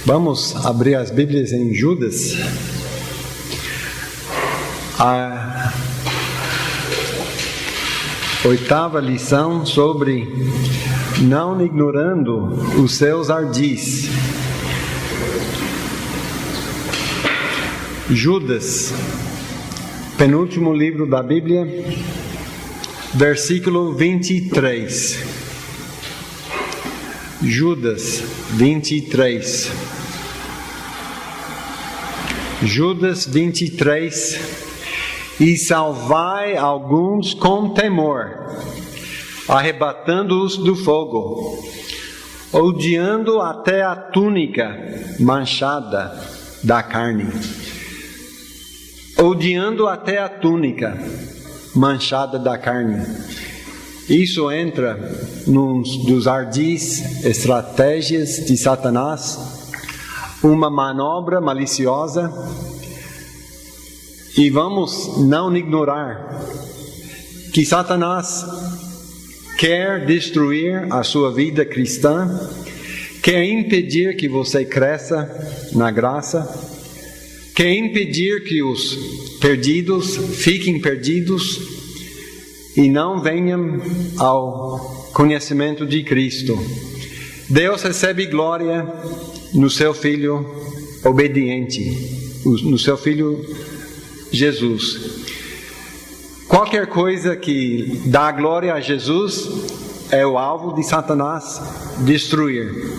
Vamos abrir as Bíblias em Judas. A oitava lição sobre não ignorando os seus ardis. Judas, penúltimo livro da Bíblia, versículo 23. Judas 23. Judas 23. E salvai alguns com temor, arrebatando-os do fogo, odiando até a túnica manchada da carne. Odiando até a túnica manchada da carne. Isso entra num dos ardis, estratégias de Satanás, uma manobra maliciosa. E vamos não ignorar que Satanás quer destruir a sua vida cristã, quer impedir que você cresça na graça, quer impedir que os perdidos fiquem perdidos e não venham ao conhecimento de Cristo. Deus recebe glória no seu Filho obediente, no seu Filho Jesus. Qualquer coisa que dá glória a Jesus é o alvo de Satanás destruir.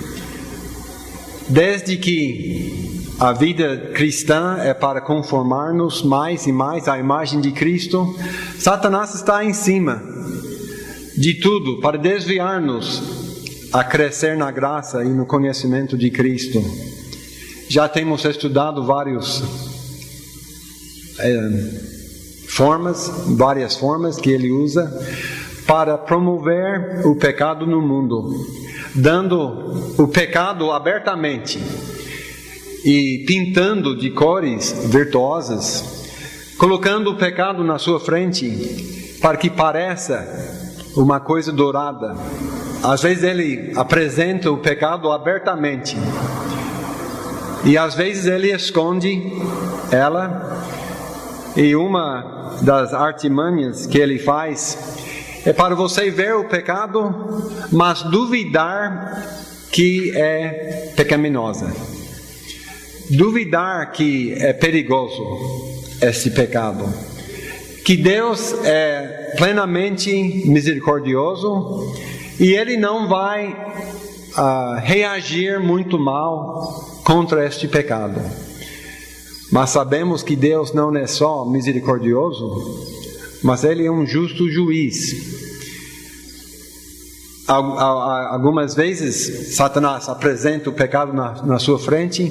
Desde que a vida cristã é para conformar-nos mais e mais à imagem de Cristo, Satanás está em cima de tudo para desviar-nos a crescer na graça e no conhecimento de Cristo. Já temos estudado várias formas que ele usa para promover o pecado no mundo, dando o pecado abertamente e pintando de cores virtuosas, colocando o pecado na sua frente para que pareça uma coisa dourada. Às vezes ele apresenta o pecado abertamente e às vezes ele esconde ela. E uma das artimanhas que ele faz é para você ver o pecado, mas duvidar que é pecaminosa. Duvidar que é perigoso esse pecado. Que Deus é plenamente misericordioso e Ele não vai reagir muito mal contra este pecado. Mas sabemos que Deus não é só misericordioso, mas Ele é um justo juiz. Algumas vezes Satanás apresenta o pecado na sua frente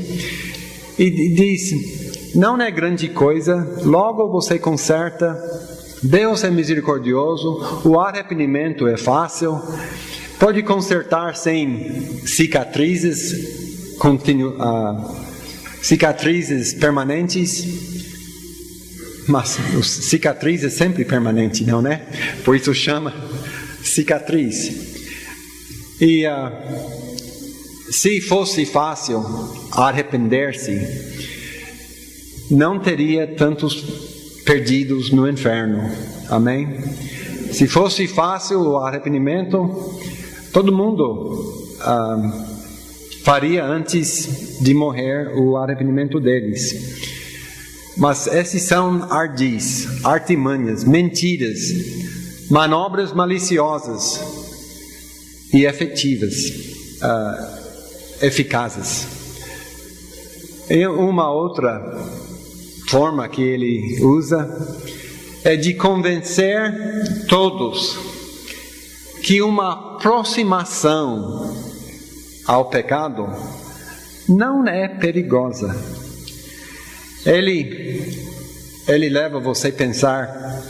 e diz: não é grande coisa, logo você conserta, Deus é misericordioso, o arrependimento é fácil, pode consertar sem cicatrizes permanentes. Mas cicatriz é sempre permanente, não é? Por isso chama cicatriz. E se fosse fácil arrepender-se, não teria tantos perdidos no inferno. Amém? Se fosse fácil o arrependimento, todo mundo faria antes de morrer o arrependimento deles. Mas esses são ardis, artimanhas, mentiras, manobras maliciosas e eficazes. E uma outra forma que ele usa é de convencer todos que uma aproximação ao pecado não é perigosa. Ele leva você a pensar: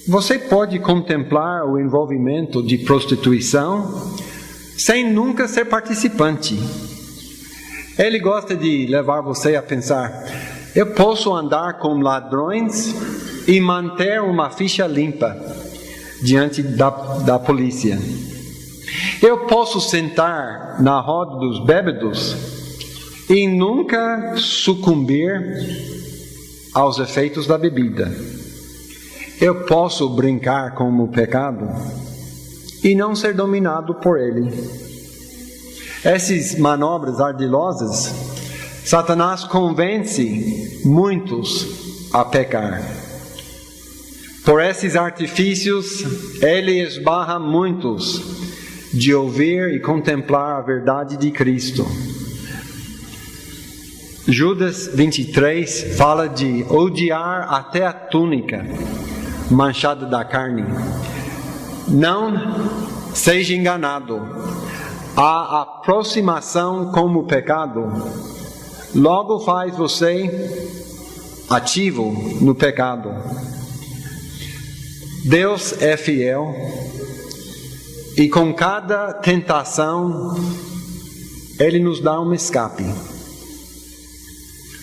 você pode contemplar o envolvimento de prostituição sem nunca ser participante. Ele gosta de levar você a pensar: eu posso andar com ladrões e manter uma ficha limpa diante da polícia. Eu posso sentar na roda dos bêbados e nunca sucumbir aos efeitos da bebida. Eu posso brincar com o pecado e não ser dominado por ele. Essas manobras ardilosas, Satanás convence muitos a pecar. Por esses artifícios, ele esbarra muitos de ouvir e contemplar a verdade de Cristo. Judas 23 fala de odiar até a túnica manchada da carne. Não seja enganado. A aproximação com o pecado logo faz você ativo no pecado. Deus é fiel e com cada tentação Ele nos dá um escape.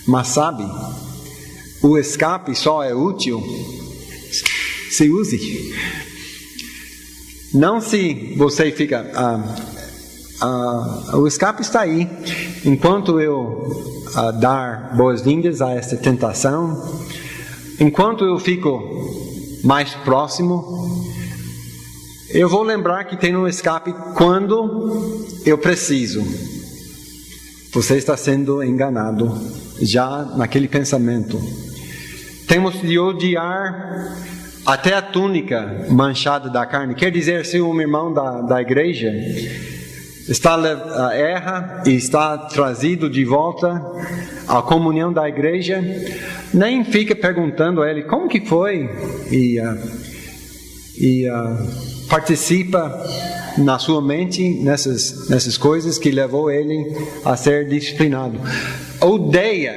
Mas sabe, o escape só é útil se use. Não se você fica... o escape está aí. Enquanto eu dar boas-vindas a esta tentação, enquanto eu fico mais próximo, eu vou lembrar que tem um escape quando eu preciso. Você está sendo enganado já naquele pensamento. Temos de odiar até a túnica manchada da carne. Quer dizer, se um irmão da igreja erra e está trazido de volta à comunhão da igreja, nem fica perguntando a ele como que foi e participa na sua mente nessas coisas que levou ele a ser disciplinado. Odeia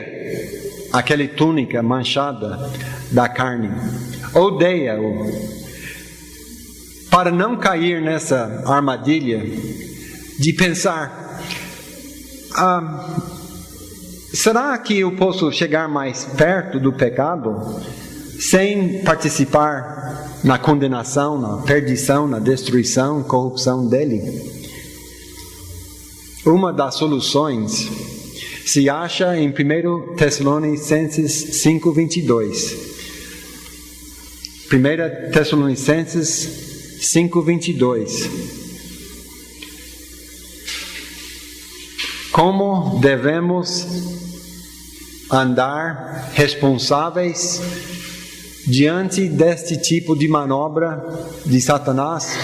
aquela túnica manchada da carne. Odeia-o. Para não cair nessa armadilha de pensar, será que eu posso chegar mais perto do pecado sem participar na condenação, na perdição, na destruição, corrupção dele? Uma das soluções se acha em 1 Tessalonicenses 5:22. 1 Tessalonicenses 5:22. Como devemos andar responsáveis diante deste tipo de manobra de Satanás,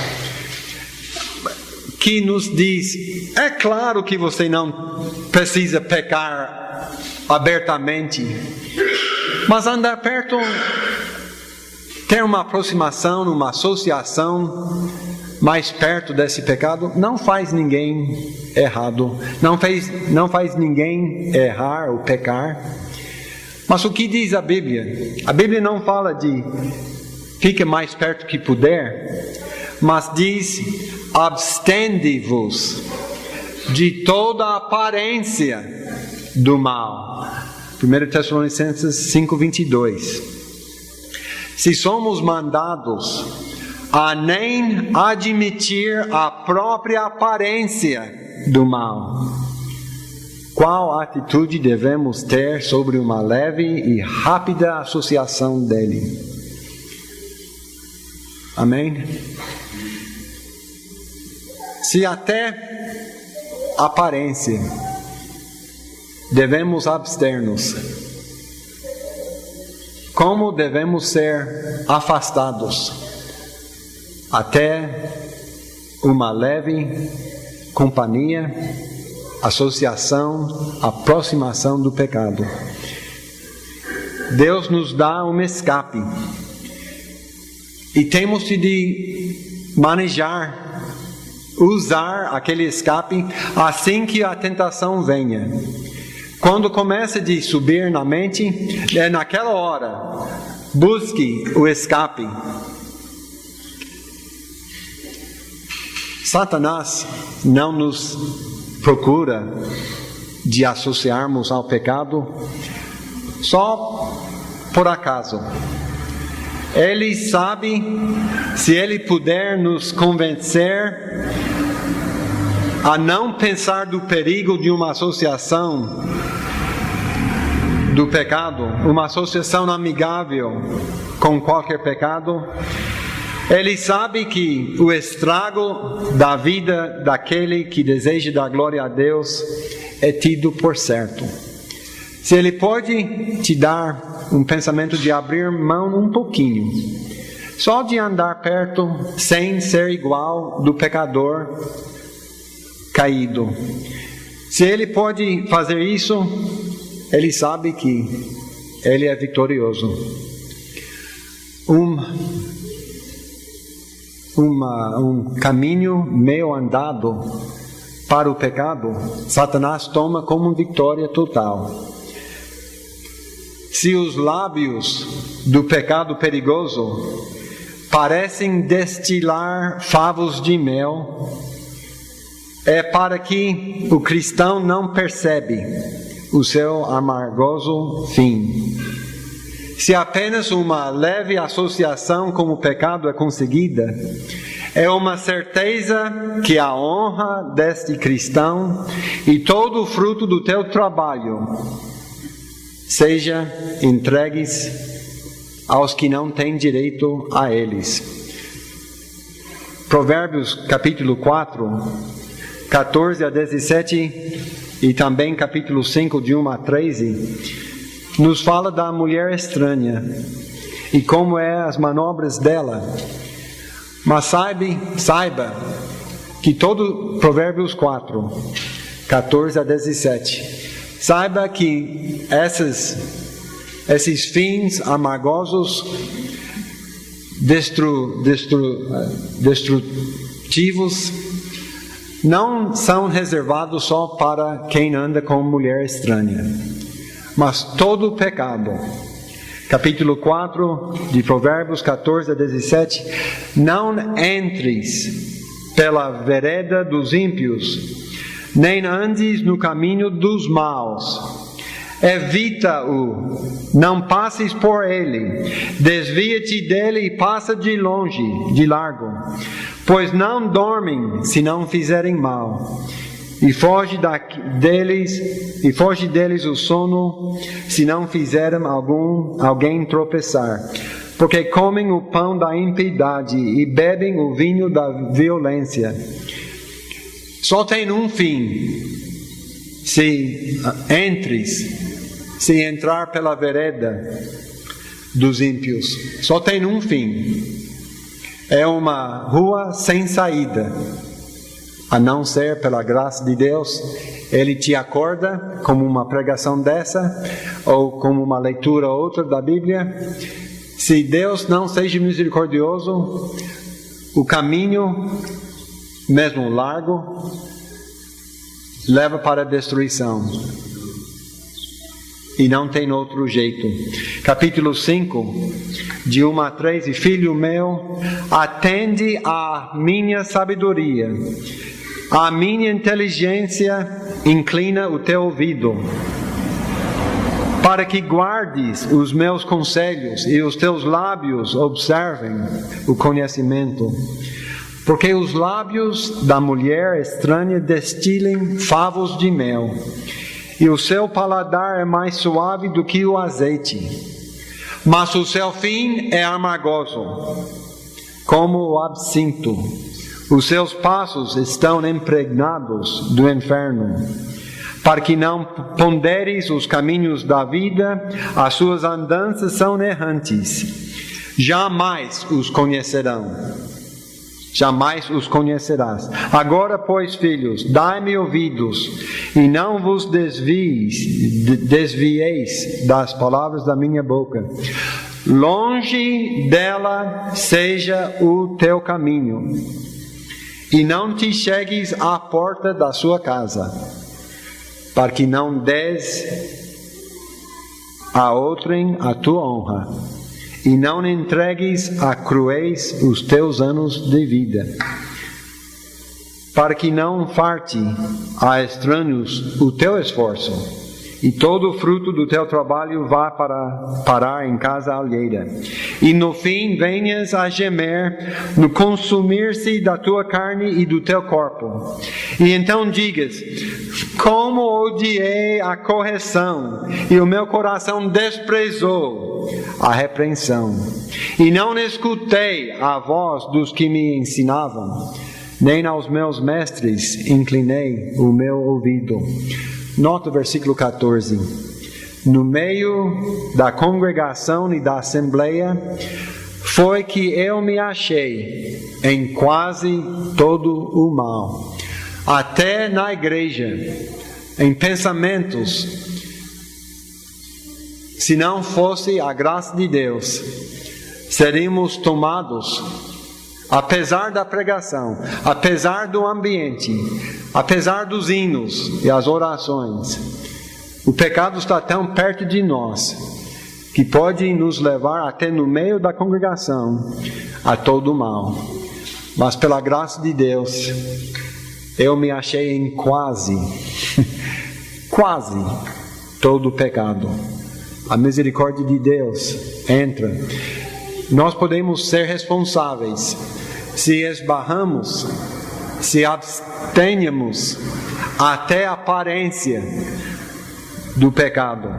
que nos diz: é claro que você não precisa pecar abertamente, mas andar perto, ter uma aproximação, uma associação mais perto desse pecado, não faz ninguém errado, não faz ninguém errar ou pecar. Mas o que diz a Bíblia? A Bíblia não fala de fique mais perto que puder, mas diz: abstende-vos de toda aparência do mal. 1 Tessalonicenses 5:22. Se somos mandados a nem admitir a própria aparência do mal, qual atitude devemos ter sobre uma leve e rápida associação dele? Amém? Se até aparência devemos abster-nos, como devemos ser afastados até uma leve companhia, associação, aproximação do pecado? Deus nos dá um escape e temos de manejar, usar aquele escape assim que a tentação venha. Quando começa a subir na mente, é naquela hora, busque o escape. Satanás não nos procura de associarmos ao pecado só por acaso. Ele sabe, se ele puder nos convencer a não pensar do perigo de uma associação do pecado, uma associação amigável com qualquer pecado, ele sabe que o estrago da vida daquele que deseja dar glória a Deus é tido por certo. Se ele pode te dar um pensamento de abrir mão um pouquinho, só de andar perto sem ser igual do pecador caído. Se ele pode fazer isso, ele sabe que ele é vitorioso. Um caminho meio andado para o pecado, Satanás toma como vitória total. Se os lábios do pecado perigoso parecem destilar favos de mel, é para que o cristão não percebe o seu amargoso fim. Se apenas uma leve associação com o pecado é conseguida, é uma certeza que a honra deste cristão e todo o fruto do teu trabalho seja entregues aos que não têm direito a eles. Provérbios capítulo 4, 14 a 17 e também capítulo 5, de 1 a 13, nos fala da mulher estranha e como é as manobras dela. Mas saiba que todo Provérbios 4, 14 a 17, saiba que esses fins amargosos, destrutivos, não são reservados só para quem anda com mulher estranha, mas todo pecado. Capítulo 4 de Provérbios 14 a 17, não entres pela vereda dos ímpios, nem andes no caminho dos maus. Evita-o, não passes por ele, desvia-te dele e passa de longe, de largo, pois não dormem se não fizerem mal, e foge deles o sono se não fizerem alguém tropeçar, porque comem o pão da impiedade e bebem o vinho da violência. Só tem um fim. Se entrar pela vereda dos ímpios, só tem um fim. É uma rua sem saída, a não ser pela graça de Deus. Ele te acorda como uma pregação dessa, ou como uma leitura ou outra da Bíblia. Se Deus não seja misericordioso, o caminho, mesmo largo, leva para a destruição. E não tem outro jeito. Capítulo 5, de 1 a 3. Filho meu, atende à minha sabedoria, à minha inteligência inclina o teu ouvido, para que guardes os meus conselhos e os teus lábios observem o conhecimento. Porque os lábios da mulher estranha destilem favos de mel, e o seu paladar é mais suave do que o azeite, mas o seu fim é amargoso, como o absinto. Os seus passos estão impregnados do inferno. Para que não ponderes os caminhos da vida, as suas andanças são errantes. Jamais os conhecerás. Agora, pois, filhos, dai-me ouvidos, e não vos desvieis das palavras da minha boca. Longe dela seja o teu caminho, e não te chegues à porta da sua casa, para que não des a outrem a tua honra, e não entregues a cruéis os teus anos de vida, para que não farte a estranhos o teu esforço, e todo o fruto do teu trabalho vá para parar em casa alheira. E no fim venhas a gemer no consumir-se da tua carne e do teu corpo. E então digas: como odiei a correção, e o meu coração desprezou a repreensão. E não escutei a voz dos que me ensinavam, nem aos meus mestres inclinei o meu ouvido. Nota o versículo 14. No meio da congregação e da assembleia foi que eu me achei em quase todo o mal. Até na igreja, em pensamentos, se não fosse a graça de Deus, seríamos tomados, apesar da pregação, apesar do ambiente, apesar dos hinos e as orações. O pecado está tão perto de nós que pode nos levar até no meio da congregação a todo o mal. Mas pela graça de Deus, eu me achei em quase todo o pecado. A misericórdia de Deus entra. Nós podemos ser responsáveis se esbarramos, se abstenhamos até a aparência do pecado.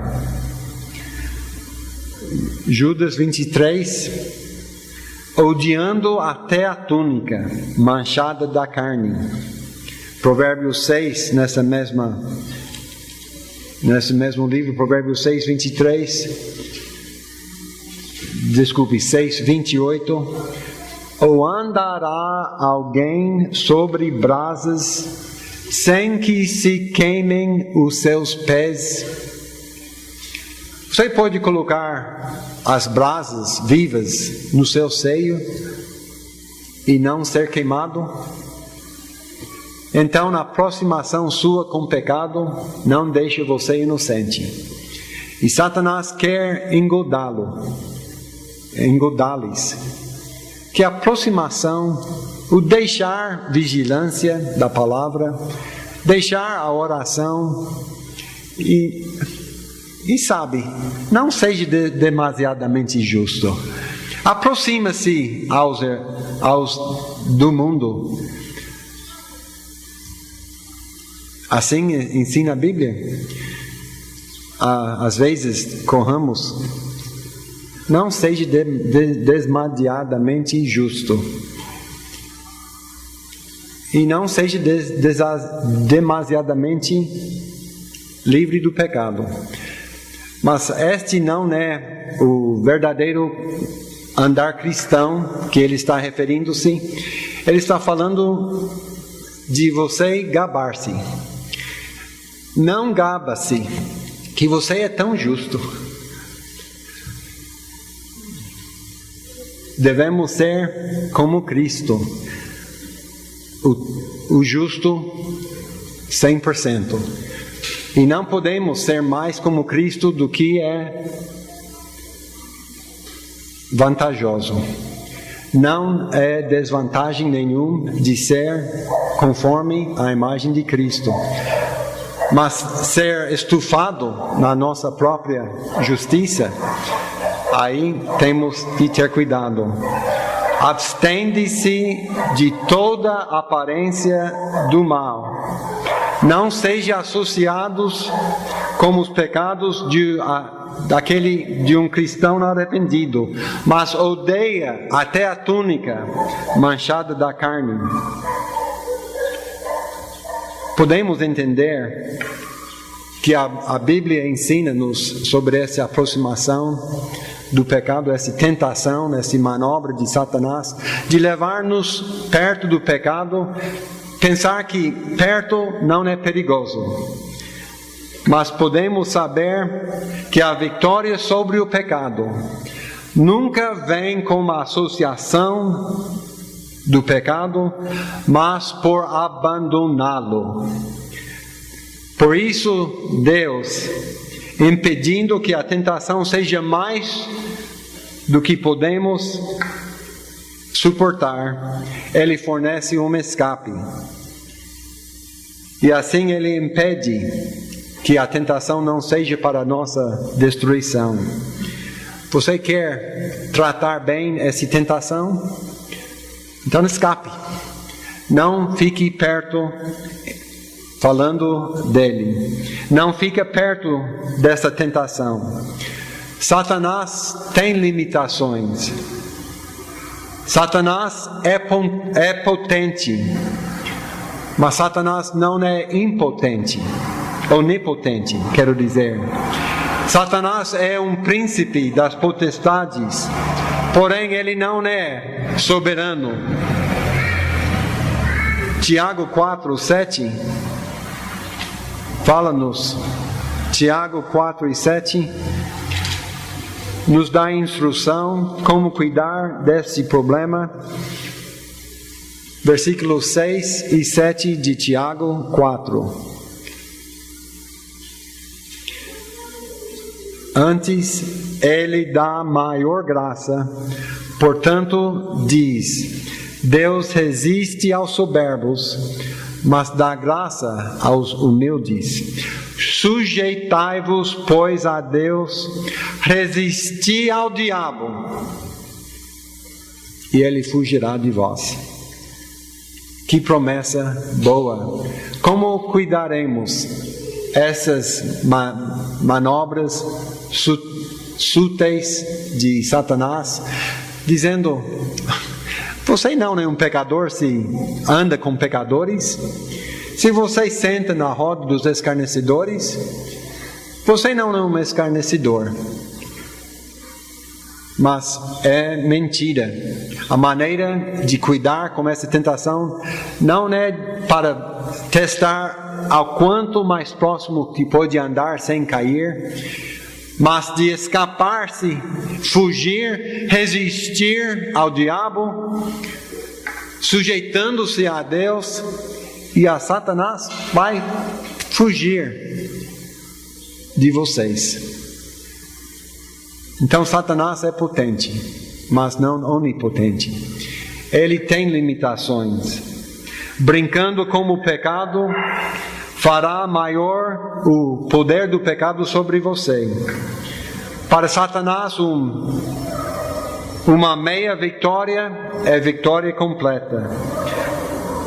Judas 23, odiando até a túnica manchada da carne. Provérbios 6, nesse mesmo livro, Provérbios 6, 28. Ou andará alguém sobre brasas sem que se queimem os seus pés? Você pode colocar as brasas vivas no seu seio e não ser queimado? Então, na aproximação sua com o pecado, não deixe você inocente. E Satanás quer engodá-los. Que a aproximação, o deixar vigilância da palavra, deixar a oração e sabe, não seja demasiadamente justo. Aproxima-se aos do mundo. Assim ensina a Bíblia. Às vezes corramos. Não seja demasiadamente injusto. E não seja demasiadamente livre do pecado. Mas este não é o verdadeiro andar cristão que ele está referindo-se. Ele está falando de você gabar-se. Não gaba-se que você é tão justo. Devemos ser como Cristo, o justo 100%. E não podemos ser mais como Cristo do que é vantajoso. Não é desvantagem nenhuma de ser conforme a imagem de Cristo. Mas ser estufado na nossa própria justiça, aí temos que ter cuidado. Abstende-se de toda aparência do mal. Não sejam associados com os pecados de um cristão arrependido, mas odeia até a túnica manchada da carne. Podemos entender que a Bíblia ensina-nos sobre essa aproximação do pecado, essa tentação, essa manobra de Satanás, de levar-nos perto do pecado, pensar que perto não é perigoso. Mas podemos saber que a vitória sobre o pecado nunca vem com uma associação do pecado, mas por abandoná-lo. Por isso, Deus, impedindo que a tentação seja mais do que podemos suportar, Ele fornece um escape. E assim Ele impede que a tentação não seja para a nossa destruição. Você quer tratar bem essa tentação? Então escape. Não fique perto falando dele. Não fique perto dessa tentação. Satanás tem limitações. Satanás é potente. Mas Satanás não é impotente. Onipotente, quero dizer. Satanás é um príncipe das potestades. Porém, ele não é soberano. Tiago 4:7 fala-nos. Tiago 4:7 nos dá instrução como cuidar desse problema. Versículos 6 e 7 de Tiago 4. Antes, ele dá maior graça. Portanto, diz: Deus resiste aos soberbos, mas dá graça aos humildes. Sujeitai-vos, pois, a Deus, resisti ao diabo, e ele fugirá de vós. Que promessa boa! Como cuidaremos essas manobras súteis de Satanás, dizendo: você não é um pecador se anda com pecadores? Se você senta na roda dos escarnecedores, você não é um escarnecedor. Mas é mentira. A maneira de cuidar com essa tentação não é para testar ao quanto mais próximo que pode andar sem cair, mas de escapar-se, fugir, resistir ao diabo, sujeitando-se a Deus, e a Satanás vai fugir de vocês. Então Satanás é potente, mas não onipotente. Ele tem limitações. Brincando com o pecado, fará maior o poder do pecado sobre você. Para Satanás, uma meia vitória é vitória completa.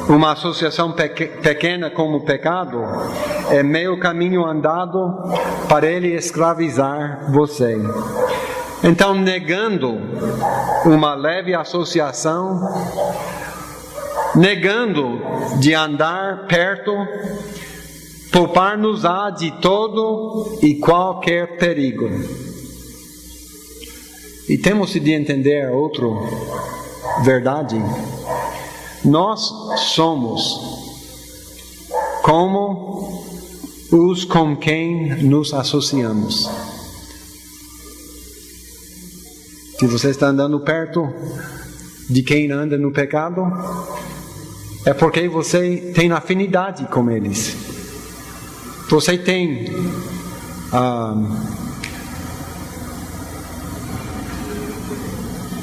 Uma associação pequena com o pecado é meio caminho andado para ele escravizar você. Então, negando uma leve associação, negando de andar perto, poupar-nos-á de todo e qualquer perigo. E temos de entender outra verdade. Nós somos como os com quem nos associamos. Se você está andando perto de quem anda no pecado, é porque você tem afinidade com eles. Você tem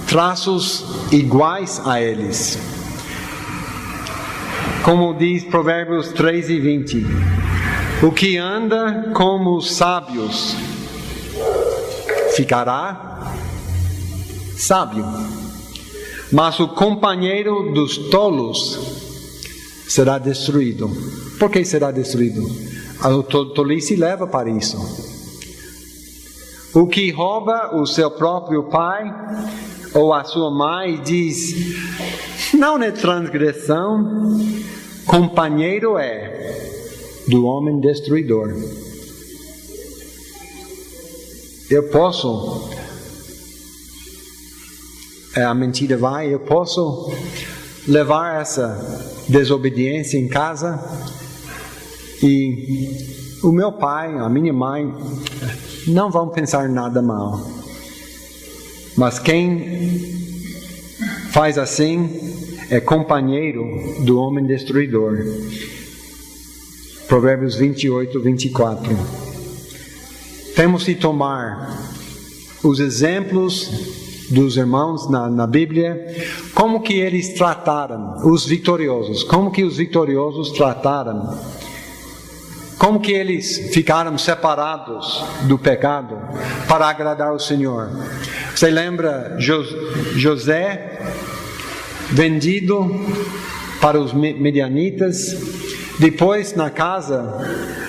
traços iguais a eles. Como diz Provérbios 3:20, o que anda como os sábios ficará sábio, mas o companheiro dos tolos será destruído. Por que será destruído? A tolice leva para isso. O que rouba o seu próprio pai ou a sua mãe diz: não é transgressão, companheiro é do homem destruidor. Eu posso, a mentira vai, eu posso levar essa desobediência em casa e o meu pai, a minha mãe não vão pensar nada mal. Mas quem faz assim é companheiro do homem destruidor. Provérbios 28:24. Temos de tomar os exemplos dos irmãos na Bíblia, como que eles trataram os vitoriosos, como que os vitoriosos trataram Como que eles ficaram separados do pecado para agradar o Senhor? Você lembra José vendido para os medianitas, depois na casa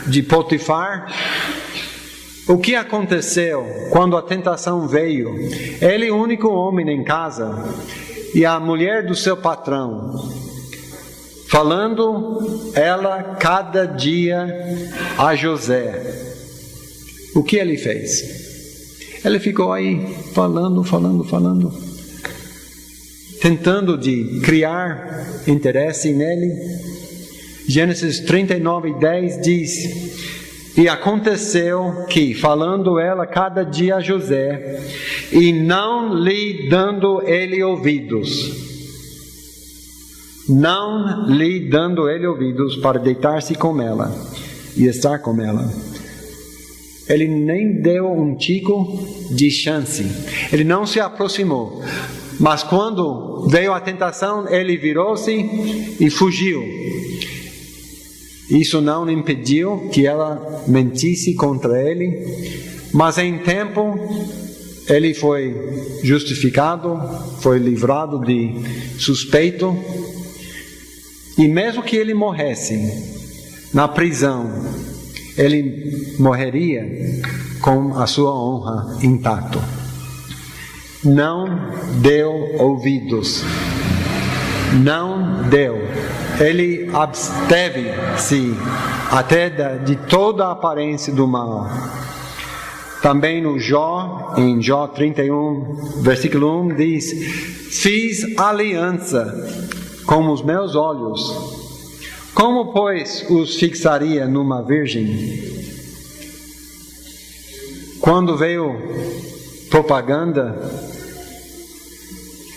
de Potifar? O que aconteceu quando a tentação veio? Ele, o único homem em casa, e a mulher do seu patrão, falando ela cada dia a José. O que ele fez? Ele ficou aí falando, tentando de criar interesse nele. Gênesis 39:10 diz: e aconteceu que, falando ela cada dia a José, e não lhe dando ele ouvidos, para deitar-se com ela e estar com ela, ele nem deu um tico de chance, ele não se aproximou. Mas quando veio a tentação, ele virou-se e fugiu. Isso não impediu que ela mentisse contra ele, mas em tempo ele foi justificado, foi livrado de suspeito, e mesmo que ele morresse na prisão, ele morreria com a sua honra intacta. Não deu ouvidos, não deu. Ele absteve-se até de toda a aparência do mal. Também no Jó, em Jó 31, versículo 1, diz: fiz aliança com os meus olhos. Como, pois, os fixaria numa virgem? Quando veio propaganda,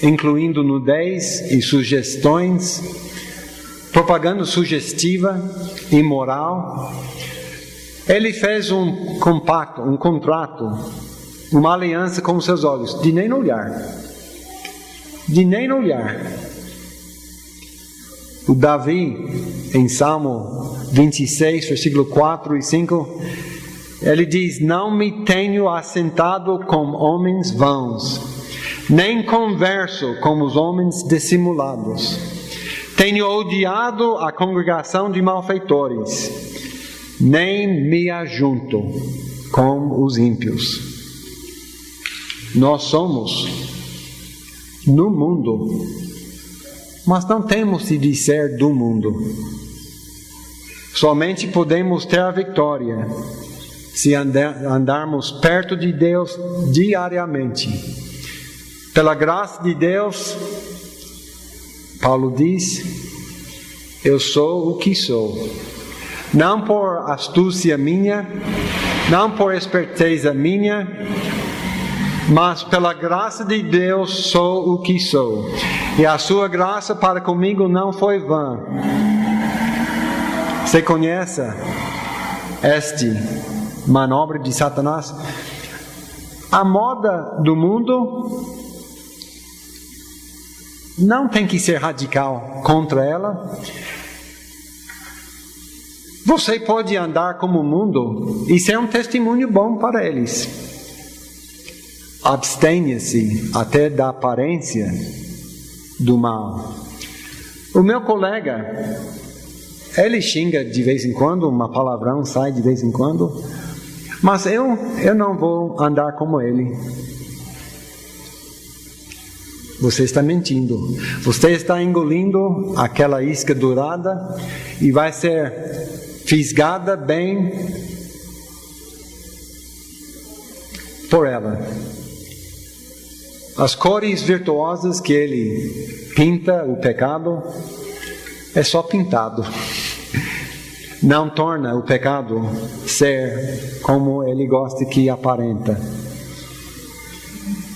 incluindo nudez e sugestões, propaganda sugestiva, imoral, ele fez um contrato, uma aliança com os seus olhos, de nem olhar. O Davi, em Salmo 26, versículo 4 e 5, ele diz: não me tenho assentado com homens vãos, nem converso com os homens dissimulados. Tenho odiado a congregação de malfeitores, nem me ajunto com os ímpios. Nós somos no mundo, mas não temos de ser do mundo. Somente podemos ter a vitória se andarmos perto de Deus diariamente. Pela graça de Deus, Paulo diz: eu sou o que sou. Não por astúcia minha, não por esperteza minha, mas pela graça de Deus sou o que sou. E a sua graça para comigo não foi vã. Você conhece este manobra de Satanás? A moda do mundo não tem que ser radical contra ela. Você pode andar como o mundo e ser um testemunho bom para eles. Abstenha-se até da aparência do mal. O meu colega, ele xinga de vez em quando, uma palavrão sai de vez em quando, mas eu não vou andar como ele. Você está mentindo. Você está engolindo aquela isca dourada e vai ser fisgada bem por ela. As cores virtuosas que ele pinta o pecado é só pintado. Não torna o pecado ser como ele gosta que aparenta.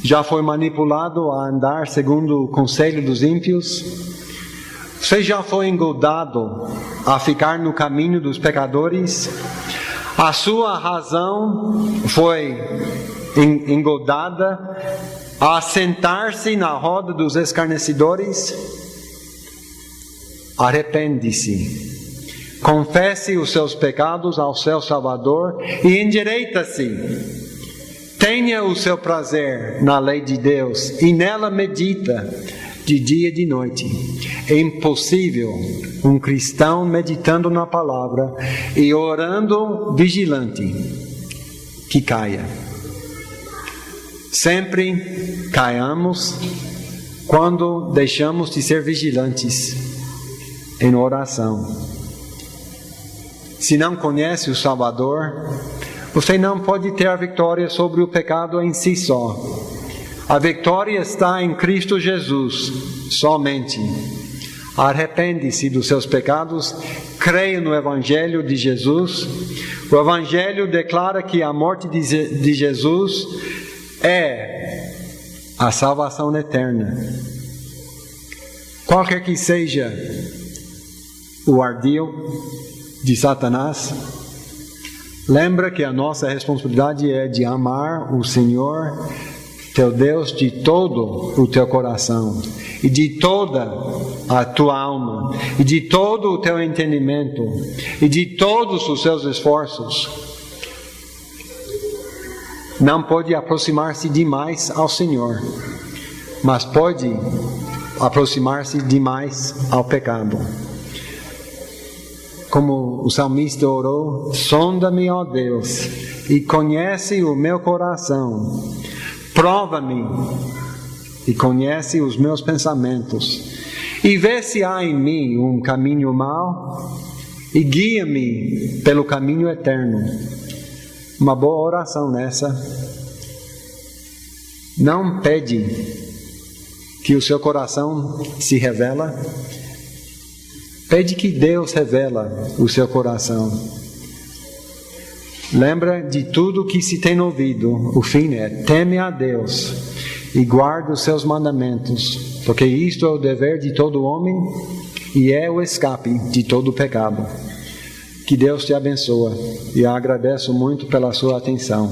Já foi manipulado a andar segundo o conselho dos ímpios? Você já foi engodado a ficar no caminho dos pecadores? A sua razão foi engodada a sentar-se na roda dos escarnecedores? Arrepende-se. confesse os seus pecados ao seu Salvador e endireita-se. Tenha o seu prazer na lei de Deus e nela medita de dia e de noite. É impossível um cristão meditando na palavra e orando vigilante que caia. Sempre caiamos quando deixamos de ser vigilantes em oração. Se não conhece o Salvador, você não pode ter a vitória sobre o pecado em si só. A vitória está em Cristo Jesus, somente. Arrepende-se dos seus pecados, creia no Evangelho de Jesus. O Evangelho declara que a morte de Jesus é a salvação eterna. Qualquer que seja o ardil de Satanás, lembra que a nossa responsabilidade é de amar o Senhor, teu Deus, de todo o teu coração, e de toda a tua alma, e de todo o teu entendimento, e de todos os seus esforços. Não pode aproximar-se demais ao Senhor, mas pode aproximar-se demais ao pecado. Como o salmista orou: sonda-me, ó Deus, e conhece o meu coração. Prova-me e conhece os meus pensamentos. E vê se há em mim um caminho mau e guia-me pelo caminho eterno. Uma boa oração nessa. Não pede que o seu coração se revela. Pede que Deus revela o seu coração. Lembra de tudo que se tem ouvido. O fim é: teme a Deus e guarda os seus mandamentos, porque isto é o dever de todo homem e é o escape de todo pecado. Que Deus te abençoe e agradeço muito pela sua atenção.